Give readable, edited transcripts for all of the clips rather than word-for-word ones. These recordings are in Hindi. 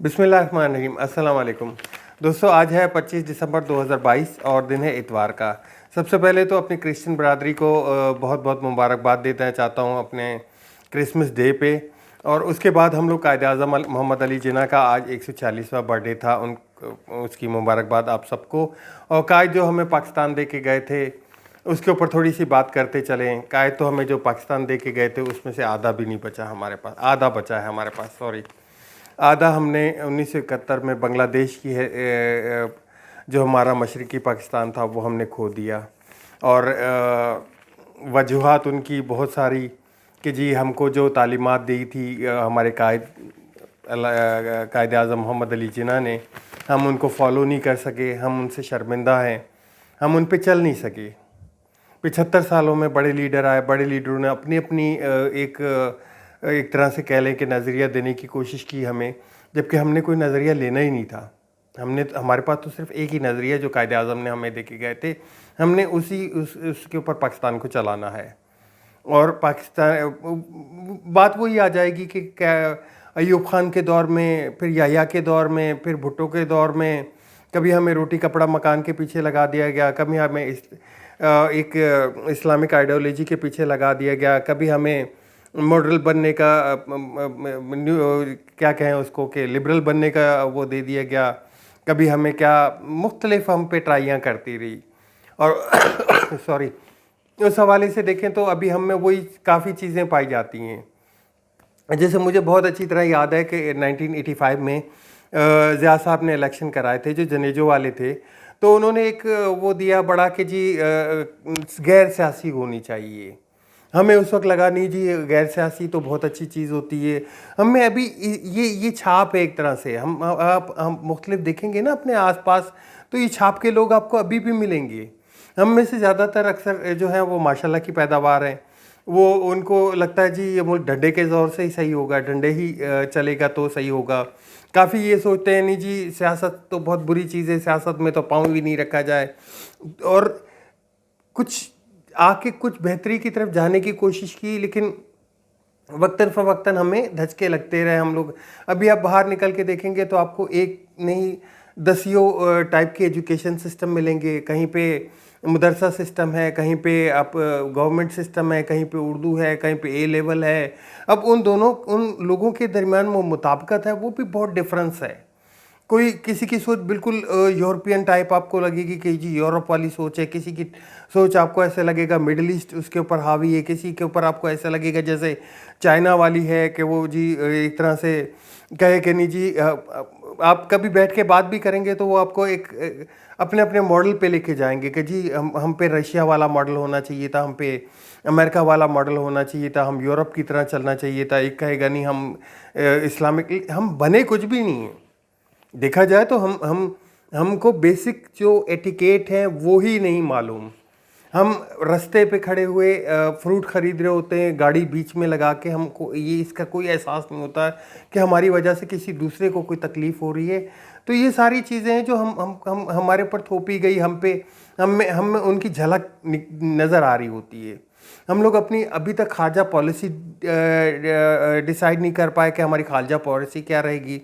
बिस्मिल्लाहिर्रहमानिर्रहीम। अस्सलाम वालेकुम दोस्तों, आज है 25 दिसंबर 2022 और दिन है इतवार का। सबसे पहले तो अपनी क्रिश्चियन बरादरी को बहुत बहुत मुबारकबाद देना चाहता हूँ अपने क्रिसमस डे पे। और उसके बाद हम लोग कायद-ए-आज़म मोहम्मद अली जिन्ना का आज 140वां बर्थडे था, उसकी मुबारकबाद आप सबको। और कायद जो हमें पाकिस्तान दे के गए थे उसके ऊपर थोड़ी सी बात करते चलें। कायद तो हमें जो पाकिस्तान दे के गए थे उसमें से आधा भी नहीं बचा हमारे पास, आधा बचा है हमारे पास, सॉरी। आधा हमने 1971 में बांग्लादेश की है, जो हमारा मशरक़ी पाकिस्तान था वो हमने खो दिया। और वजूहात उनकी बहुत सारी कि जी हमको जो तालीमात दी थी हमारे कायद-ए-आज़म मोहम्मद अली जिन्ना ने, हम उनको फॉलो नहीं कर सके, हम उनसे शर्मिंदा हैं, हम उन पे चल नहीं सके। 75 सालों में बड़े लीडर आए, बड़े लीडरों ने अपनी अपनी एक तरह से कह लें कि नज़रिया देने की कोशिश की हमें, जबकि हमने कोई नज़रिया लेना ही नहीं था। हमारे पास तो सिर्फ एक ही नज़रिया जो कायद-ए-आज़म ने हमें दे के गए थे, हमने उसके ऊपर पाकिस्तान को चलाना है। और पाकिस्तान बात वही आ जाएगी कि क्या अयूब खान के दौर में, फिर याह्या के दौर में, फिर भुट्टो के दौर में कभी हमें रोटी कपड़ा मकान के पीछे लगा दिया गया, कभी हमें एक इस्लामिक आइडियोलॉजी के पीछे लगा दिया गया, कभी हमें मॉडल बनने का क्या कहें उसको कि लिबरल बनने का वो दे दिया गया, कभी हमें क्या मुख्तलिफ हम पे ट्राइयाँ करती रही। और सॉरी, उस हवाले से देखें तो अभी हम में वही काफ़ी चीज़ें पाई जाती हैं। जैसे मुझे बहुत अच्छी तरह याद है कि 1985 में ज़िया साहब ने इलेक्शन कराए थे, जो जनेजो वाले थे, तो उन्होंने एक वो दिया बड़ा कि जी गैर सियासी होनी चाहिए। हमें उस वक्त लगा नहीं जी गैर सियासी तो बहुत अच्छी चीज़ होती है। हमें अभी ये छाप है एक तरह से, हम मुख्तलिफ देखेंगे ना अपने आसपास, तो ये छाप के लोग आपको अभी भी मिलेंगे। हम में से ज़्यादातर अक्सर जो है वो माशाल्लाह की पैदावार हैं, वो उनको लगता है जी ये मुल्क डंडे के ज़ोर से ही सही होगा, डंडे ही चलेगा तो सही होगा। काफ़ी ये सोचते हैं नहीं जी सियासत तो बहुत बुरी चीज़ है, सियासत में तो पाँव भी नहीं रखा जाए। और कुछ आके कुछ बेहतरी की तरफ जाने की कोशिश की, लेकिन वक्तन फ़वक्तन हमें धचके लगते रहे हम लोग। अभी आप बाहर निकल के देखेंगे तो आपको एक नहीं दसियों टाइप के एजुकेशन सिस्टम मिलेंगे। कहीं पे मदरसा सिस्टम है, कहीं पे आप गवर्नमेंट सिस्टम है, कहीं पे उर्दू है, कहीं पे ए लेवल है। अब उन लोगों के दरमियान वो मुताबिकत है, वो भी बहुत डिफरेंस है। कोई किसी की सोच बिल्कुल यूरोपियन टाइप आपको लगेगी कि जी यूरोप वाली सोच है, किसी की सोच आपको ऐसे लगेगा मिडिल ईस्ट उसके ऊपर हावी है, किसी के ऊपर आपको ऐसा लगेगा जैसे चाइना वाली है कि वो जी एक तरह से कहे कि नहीं जी आप कभी बैठ के बात भी करेंगे तो वो आपको एक अपने अपने मॉडल पे लेके जाएंगे कि जी हम पे रशिया वाला मॉडल होना चाहिए था, हम पे अमेरिका वाला मॉडल होना चाहिए था, हम यूरोप की तरह चलना चाहिए था। एक कहेगा नहीं हम इस्लामिक, हम बने कुछ भी नहीं है। देखा जाए तो हमको बेसिक जो एटिकेट है वो ही नहीं मालूम। हम रास्ते पे खड़े हुए फ्रूट ख़रीद रहे होते हैं, गाड़ी बीच में लगा के, हमको ये इसका कोई एहसास नहीं होता कि हमारी वजह से किसी दूसरे को कोई तकलीफ़ हो रही है। तो ये सारी चीज़ें हैं जो हम हमारे ऊपर थोपी गई, हम में उनकी झलक नज़र आ रही होती है। हम लोग अपनी अभी तक खारजा पॉलिसी डिसाइड नहीं कर पाए कि हमारी खारजा पॉलिसी क्या रहेगी।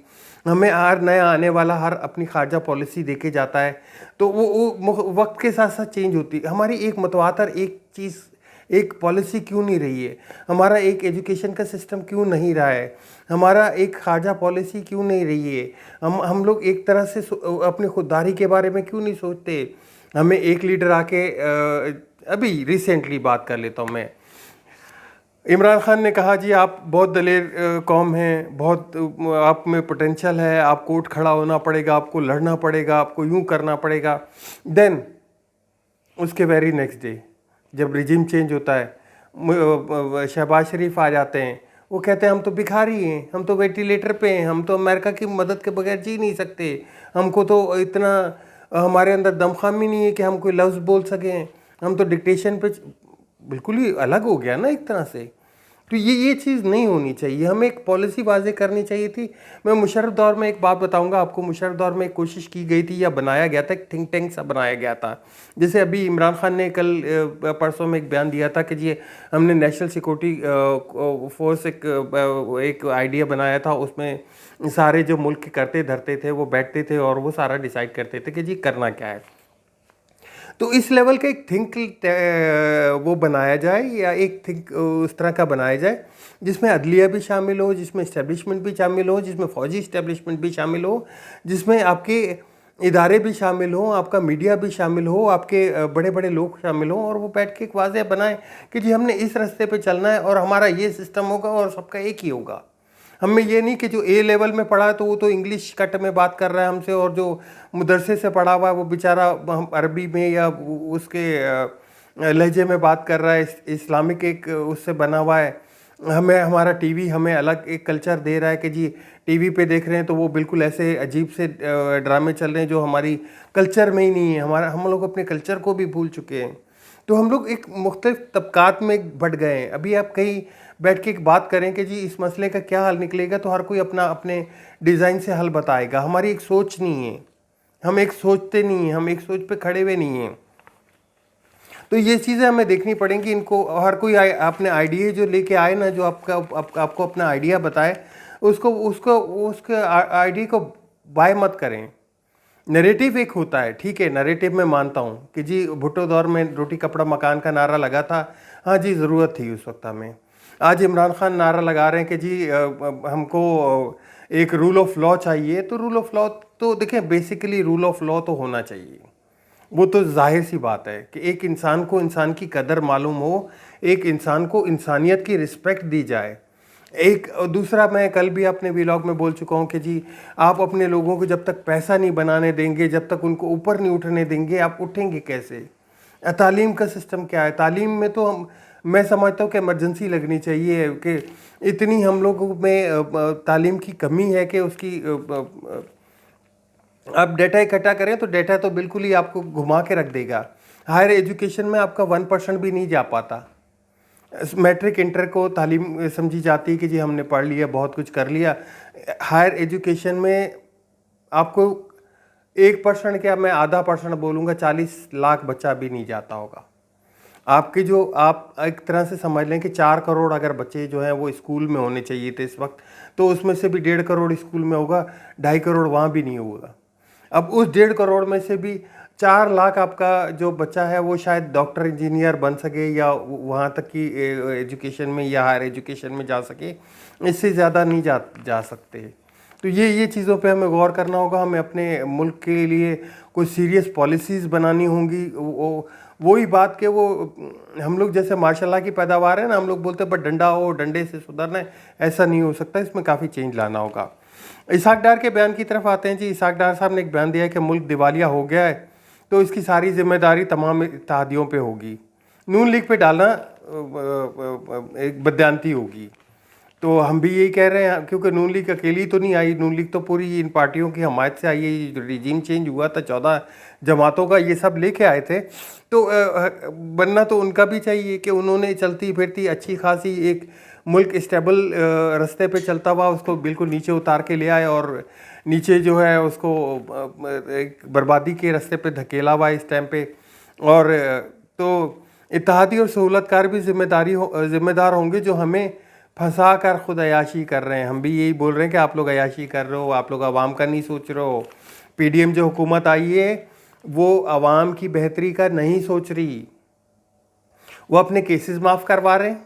हमें हर नया आने वाला हर अपनी खारजा पॉलिसी देके जाता है, तो वो वक्त के साथ साथ चेंज होती है। हमारी एक मतवातर एक चीज़, एक पॉलिसी क्यों नहीं रही है? हमारा एक एजुकेशन का सिस्टम क्यों नहीं रहा है? हमारा एक खारजा पॉलिसी क्यों नहीं रही है? हम लोग एक तरह से अपनी खुददारी के बारे में क्यों नहीं सोचते? हमें एक लीडर आके अभी रिसेंटली बात कर लेता हूँ मैं, इमरान खान ने कहा जी आप बहुत दलेर कौम हैं, बहुत आप में पोटेंशियल है, आपको उठ खड़ा होना पड़ेगा, आपको लड़ना पड़ेगा, आपको यूं करना पड़ेगा। देन उसके वेरी नेक्स्ट डे जब रिजिम चेंज होता है, शहबाज शरीफ आ जाते हैं, वो कहते हैं हम तो भिखारी हैं, हम तो वेंटिलेटर पे हैं, हम तो अमेरिका की मदद के बगैर जी नहीं सकते, हमको तो इतना हमारे अंदर दमखामी नहीं है कि हम कोई लफ्ज़ बोल सकें, हम तो डिक्टेशन पे। बिल्कुल ही अलग हो गया ना एक तरह से। तो ये चीज़ नहीं होनी चाहिए, हमें एक पॉलिसी वाज़े करनी चाहिए थी। मैं मुशर्रफ दौर में एक बात बताऊंगा आपको, मुशर्रफ दौर में एक कोशिश की गई थी या बनाया गया था, एक थिंक टैंक सा बनाया गया था। जैसे अभी इमरान खान ने कल परसों में एक बयान दिया था कि जी हमने नेशनल सिक्योरिटी फोर्स एक आइडिया बनाया था, उसमें सारे जो मुल्क के करते धरते थे वो बैठते थे और वो सारा डिसाइड करते थे कि जी करना क्या है। तो इस लेवल का एक थिंक वो बनाया जाए, या एक थिंक उस तरह का बनाया जाए जिसमें अदलिया भी शामिल हो, जिसमें इस्टेब्लिशमेंट भी शामिल हो, जिसमें फ़ौजी इस्टेब्लिशमेंट भी शामिल हो, जिसमें आपके इदारे भी शामिल हो, आपका मीडिया भी शामिल हो, आपके बड़े बड़े लोग शामिल हों, और वो बैठ के एक वाज़ेह बनाएं कि जी हमने इस रास्ते पे चलना है और हमारा ये सिस्टम होगा और सबका एक ही होगा। हमें ये नहीं कि जो ए लेवल में पढ़ा है तो वो तो इंग्लिश कट में बात कर रहा है हमसे, और जो मदरसे से पढ़ा हुआ है वो बेचारा अरबी में या उसके लहजे में बात कर रहा है, इस्लामिक एक उससे बना हुआ है। हमें हमारा टीवी हमें अलग एक कल्चर दे रहा है कि जी टीवी पे देख रहे हैं तो वो बिल्कुल ऐसे अजीब से ड्रामे चल रहे हैं जो हमारी कल्चर में ही नहीं है। हम लोग अपने कल्चर को भी भूल चुके हैं। तो हम लोग एक मुख्तलिफ तबकात में बट गए हैं। अभी आप कहीं बैठ के एक बात करें कि जी इस मसले का क्या हल निकलेगा, तो हर कोई अपना अपने डिज़ाइन से हल बताएगा। हमारी एक सोच नहीं है, हम एक सोचते नहीं हैं, हम एक सोच पे खड़े हुए नहीं हैं। तो ये चीज़ें हमें देखनी पड़ेंगी। इनको हर कोई अपने आइडिया जो लेके आए ना, जो आपको अपना आइडिया बताए, उसको उसको उसके आइडिया को बाय मत करें। नैरेटिव एक होता है, ठीक है, नैरेटिव में मानता हूँ कि जी भुट्टो दौर में रोटी कपड़ा मकान का नारा लगा था, हाँ जी ज़रूरत थी उस वक्त हमें। आज इमरान खान नारा लगा रहे हैं कि जी हमको एक रूल ऑफ लॉ चाहिए। तो रूल ऑफ लॉ तो देखें, बेसिकली रूल ऑफ लॉ तो होना चाहिए, वो तो जाहिर सी बात है कि एक इंसान को इंसान की कदर मालूम हो, एक इंसान को इंसानियत की रिस्पेक्ट दी जाए। एक दूसरा, मैं कल भी अपने व्लॉग में बोल चुका हूँ कि जी आप अपने लोगों को जब तक पैसा नहीं बनाने देंगे, जब तक उनको ऊपर नहीं उठने देंगे, आप उठेंगे कैसे? तालीम का सिस्टम क्या है? तालीम में तो मैं समझता हूँ कि इमरजेंसी लगनी चाहिए कि इतनी हम लोगों में तालीम की कमी है कि उसकी आप डेटा इकट्ठा करें तो डेटा तो बिल्कुल ही आपको घुमा के रख देगा। हायर एजुकेशन में आपका 1% भी नहीं जा पाता। मैट्रिक इंटर को तालीम समझी जाती है कि जी हमने पढ़ लिया, बहुत कुछ कर लिया। हायर एजुकेशन में आपको 1% क्या, मैं आधा परसेंट बोलूँगा, 40 लाख बच्चा भी नहीं जाता होगा। आपके जो आप एक तरह से समझ लें कि 4 करोड़ अगर बच्चे जो हैं वो स्कूल में होने चाहिए थे इस वक्त, तो उसमें से भी 1.5 करोड़ स्कूल में होगा, 2.5 करोड़ वहाँ भी नहीं होगा। अब उस 1.5 करोड़ में से भी 4 लाख आपका जो बच्चा है वो शायद डॉक्टर इंजीनियर बन सके, या वहाँ तक की एजुकेशन में या हायर एजुकेशन में जा सके, इससे ज़्यादा नहीं जा सकते। तो ये चीज़ों पे हमें गौर करना होगा। हमें अपने मुल्क के लिए कोई सीरियस पॉलिसीज़ बनानी होंगी। वही बात कि वो हम लोग जैसे माशाल्लाह की पैदावार है ना, हम लोग बोलते हैं पर डंडा हो, डंडे से सुधरना है, ऐसा नहीं हो सकता। इसमें काफ़ी चेंज लाना होगा। इसाक डार के बयान की तरफ आते हैं जी। इसाक डार साहब ने एक बयान दिया है कि मुल्क दिवालिया हो गया है तो इसकी सारी जिम्मेदारी तमाम इत्तेहादियों पे होगी, नून लीग पे डालना एक बदयांती होगी। तो हम भी यही कह रहे हैं, क्योंकि नून लीग अकेली तो नहीं आई, नून लीग तो पूरी इन पार्टियों की हमायत से आई है। जो रिजीम चेंज हुआ था 14 जमातों का, ये सब लेके आए थे, तो बनना तो उनका भी चाहिए कि उन्होंने चलती फिरती अच्छी खासी एक मुल्क स्टेबल रास्ते पे चलता हुआ उसको बिल्कुल नीचे उतार के ले आए, और नीचे जो है उसको एक बर्बादी के रास्ते पे धकेला हुआ इस टाइम पे। और तो इत्तेहादी और सहूलतकार भी जिम्मेदार होंगे जो हमें फंसा कर खुद अयाशी कर रहे हैं। हम भी यही बोल रहे हैं कि आप लोग अयाशी कर रहे हो, आप लोग आवाम का नहीं सोच रहे हो। पीडीएम जो हुकूमत आई है वो आवाम की बेहतरी का नहीं सोच रही। वो अपने केसेस माफ़ करवा रहे हैं,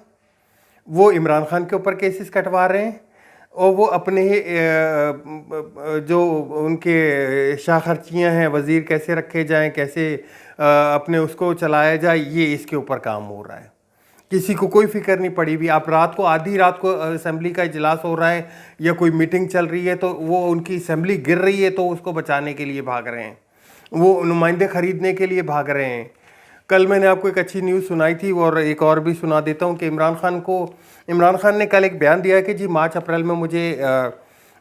वो इमरान खान के ऊपर केसेस कटवा रहे हैं, और वो अपने जो उनके शाह खर्चियाँ हैं, वज़ीर कैसे रखे जाएं, कैसे अपने उसको चलाया जाए, ये इसके ऊपर काम हो रहा है। किसी को कोई फिक्र नहीं पड़ी हुई। आप रात को, आधी रात को असेंबली का इजलास हो रहा है या कोई मीटिंग चल रही है तो वो उनकी असेंबली गिर रही है तो उसको बचाने के लिए भाग रहे हैं, वो नुमाइंदे ख़रीदने के लिए भाग रहे हैं। कल मैंने आपको एक अच्छी न्यूज़ सुनाई थी, और एक और भी सुना देता हूँ कि इमरान खान ने कल एक बयान दिया है कि जी मार्च अप्रैल में मुझे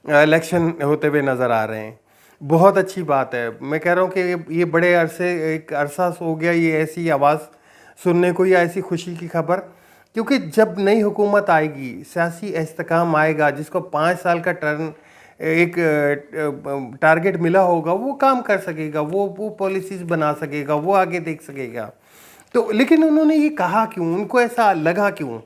इलेक्शन होते हुए नज़र आ रहे हैं। बहुत अच्छी बात है। मैं कह रहा हूँ कि ये बड़े अरसे, एक अरसा हो गया ये ऐसी आवाज़ सुनने को, या ऐसी खुशी की खबर। क्योंकि जब नई हुकूमत आएगी, सियासी इस्तेकाम आएगा, जिसको 5 साल का टर्न एक टारगेट मिला होगा, वो काम कर सकेगा, वो पॉलिसीज़ बना सकेगा, वो आगे देख सकेगा। तो लेकिन उन्होंने ये कहा क्यों, उनको ऐसा लगा क्यों?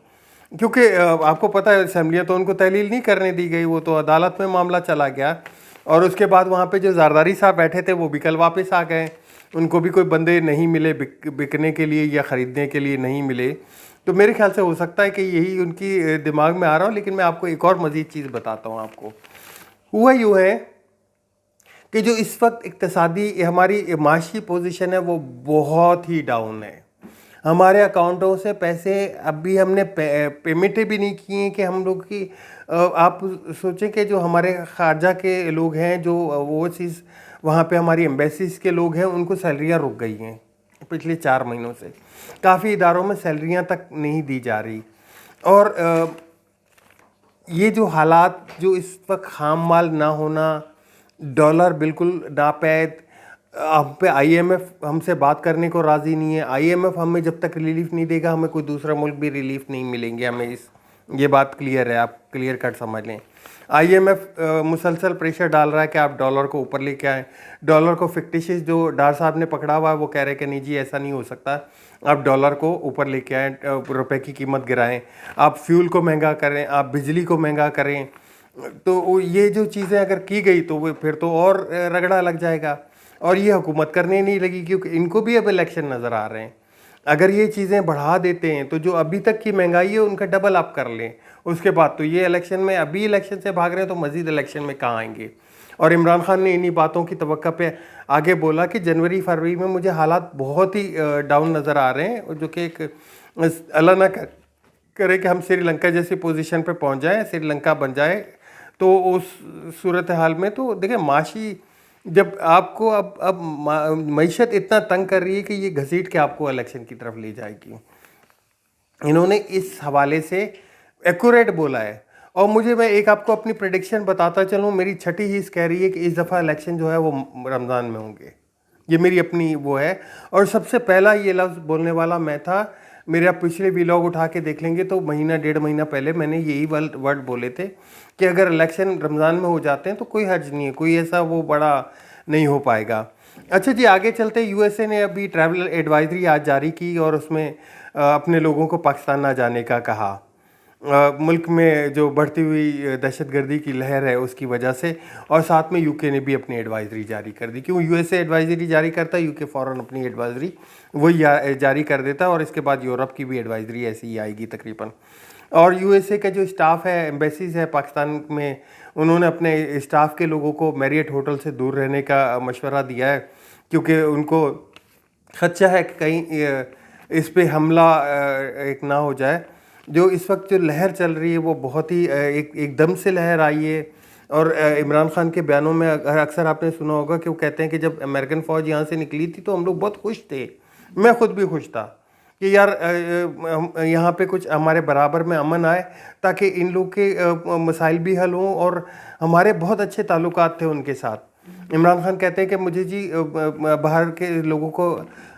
क्योंकि आपको पता है असेंबलियाँ तो उनको तहलील नहीं करने दी गई, वो तो अदालत में मामला चला गया। और उसके बाद वहाँ पे जो ज़रदारी साहब बैठे थे वो भी कल वापस आ गए, उनको भी कोई बंदे नहीं मिले बिकने के लिए या ख़रीदने के लिए नहीं मिले। तो मेरे ख्याल से हो सकता है कि यही उनकी दिमाग में आ रहा हो। लेकिन मैं आपको एक और मज़ीद चीज़ बताता हूँ। आपको हुआ यूँ है कि जो इस वक्त इक्तसादी हमारी माशी पोजीशन है वो बहुत ही डाउन है। हमारे अकाउंटों से पैसे अभी हमने पेमेंटें भी नहीं की हैं कि हम लोग की आप सोचें कि जो हमारे खारजा के लोग हैं, जो ओवरसीज़ वहाँ पे हमारी एम्बेसीज़ के लोग हैं, उनको सैलरियाँ रुक गई हैं पिछले 4 महीनों से। काफ़ी इदारों में सैलरियाँ तक नहीं दी जा रही। और ये जो हालात, जो इस वक्त खाम माल ना होना, डॉलर बिल्कुल नापैद, हम पे IMF हमसे बात करने को राज़ी नहीं है। IMF हमें जब तक रिलीफ नहीं देगा, हमें कोई दूसरा मुल्क भी रिलीफ नहीं मिलेंगे। हमें ये बात क्लियर है, आप क्लियर कट समझ लें। IMF मुसलसल प्रेशर डाल रहा है कि आप डॉलर को ऊपर लेके आएँ। डॉलर को फिक्टिशियस जो डार साहब ने पकड़ा हुआ है, वो कह रहे हैं कि नहीं जी ऐसा नहीं हो सकता, आप डॉलर को ऊपर लेके आएँ, रुपए की कीमत गिराएं, आप फ्यूल को महंगा करें, आप बिजली को महंगा करें। तो ये जो चीज़ें अगर की गई तो वो फिर तो और रगड़ा लग जाएगा। और ये हुकूमत करने नहीं लगी, क्योंकि इनको भी अब इलेक्शन नज़र आ रहे हैं। अगर ये चीज़ें बढ़ा देते हैं तो जो अभी तक की महंगाई है उनका डबल अप कर लें, उसके बाद तो ये इलेक्शन में, अभी इलेक्शन से भाग रहे हैं तो मज़ीद इलेक्शन में कहाँ आएंगे। और इमरान खान ने इन्हीं बातों की तवक्को पे आगे बोला कि जनवरी फरवरी में मुझे हालात बहुत ही डाउन नज़र आ रहे हैं, जो कि एक अल्लाह ना करे कि हम श्रीलंका जैसी पोजीशन पे पहुंच जाएं, श्रीलंका बन जाए। तो उस सूरत हाल में तो देखिए, माशी जब आपको अब मईशत इतना तंग कर रही है कि ये घसीट के आपको इलेक्शन की तरफ ले जाएगी। इन्होंने इस हवाले से एक्यूरेट बोला है। और मैं एक आपको अपनी प्रेडिक्शन बताता चलूँ, मेरी छठी हिस्स कह रही है कि इस दफ़ा इलेक्शन जो है वो रमज़ान में होंगे। ये मेरी अपनी वो है। और सबसे पहला ये लफ्ज़ बोलने वाला मैं था। मेरे आप पिछले व्लॉग उठा के देख लेंगे तो महीना 1.5 महीना पहले मैंने यही वर्ड बोले थे कि अगर इलेक्शन रमज़ान में हो जाते हैं तो कोई हर्ज नहीं है, कोई ऐसा वो बड़ा नहीं हो पाएगा। अच्छा जी, आगे चलते। USA ने अभी ट्रैवल एडवाइजरी आज जारी की और उसमें अपने लोगों को पाकिस्तान ना जाने का कहा। मुल्क में जो बढ़ती हुई दहशतगर्दी की लहर है उसकी वजह से। और साथ में UK ने भी अपनी एडवाइजरी जारी कर दी। क्यों USA एडवाइजरी जारी करता है, UK फ़ौरन अपनी एडवाइजरी वही जारी कर देता है। और इसके बाद यूरोप की भी एडवाइजरी ऐसी ही आएगी तकरीबन। और USA का जो स्टाफ है, एम्बेसीज़ है पाकिस्तान में, उन्होंने अपने स्टाफ के लोगों को मैरियट होटल से दूर रहने का मशवरा दिया है, क्योंकि उनको खदशा है कि कहीं इस पे हमला एक ना हो जाए। जो इस वक्त जो लहर चल रही है वो बहुत ही एकदम से लहर आई है। और इमरान खान के बयानों में अक्सर आपने सुना होगा कि वो कहते हैं कि जब अमेरिकन फ़ौज यहाँ से निकली थी तो हम लोग बहुत खुश थे, मैं ख़ुद भी खुश था कि यार यहाँ पे कुछ हमारे बराबर में अमन आए, ताकि इन लोग के मसाइल भी हल हों। और हमारे बहुत अच्छे ताल्लुकात थे उनके साथ। इमरान खान कहते हैं कि मुझे जी बाहर के लोगों को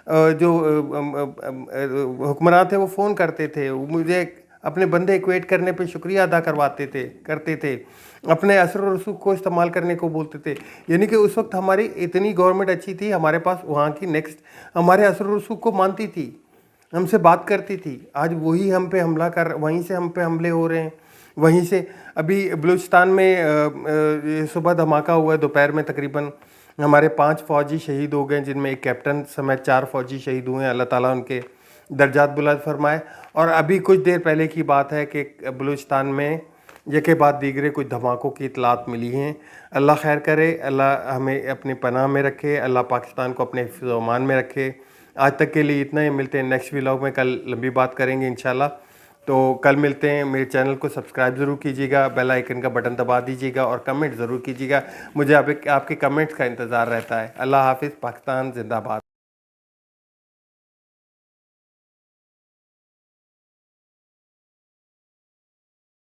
जो हुक्मरान थे वो फ़ोन करते थे, मुझे अपने बंदे इक्वेट करने पे शुक्रिया अदा करते थे, अपने असर और रसूख को इस्तेमाल करने को बोलते थे। यानी कि उस वक्त हमारी इतनी गवर्नमेंट अच्छी थी, हमारे पास वहाँ की नेक्स्ट हमारे असर और रसूख को मानती थी, हमसे बात करती थी। आज वही हम पे हमला वहीं से हम पे हमले हो रहे हैं। वहीं से अभी बलूचिस्तान में सुबह धमाका हुआ है, दोपहर में तकरीबन हमारे 5 फ़ौजी शहीद हो गए, जिनमें एक कैप्टन समेत 4 फ़ौजी शहीद हुए हैं। अल्लाह ताला उनके दर्जात बुलंद फरमाए। और अभी कुछ देर पहले की बात है कि बलूचिस्तान में यके बाद दीगरे कुछ धमाकों की इतलात मिली हैं। अल्लाह खैर करे, अल्लाह हमें अपनी पनाह में रखे, अल्लाह पाकिस्तान को अपने हिफ्ज़ व अमान में रखे। आज तक के लिए इतना ही। मिलते हैं नेक्स्ट व्लॉग में, कल लंबी बात करेंगे इंशाल्लाह। तो कल मिलते हैं। मेरे चैनल को सब्सक्राइब ज़रूर कीजिएगा, बेल आइकन का बटन दबा दीजिएगा और कमेंट ज़रूर कीजिएगा। मुझे आपके कमेंट्स का इंतज़ार रहता है। अल्लाह हाफिज़। पाकिस्तान जिंदाबाद।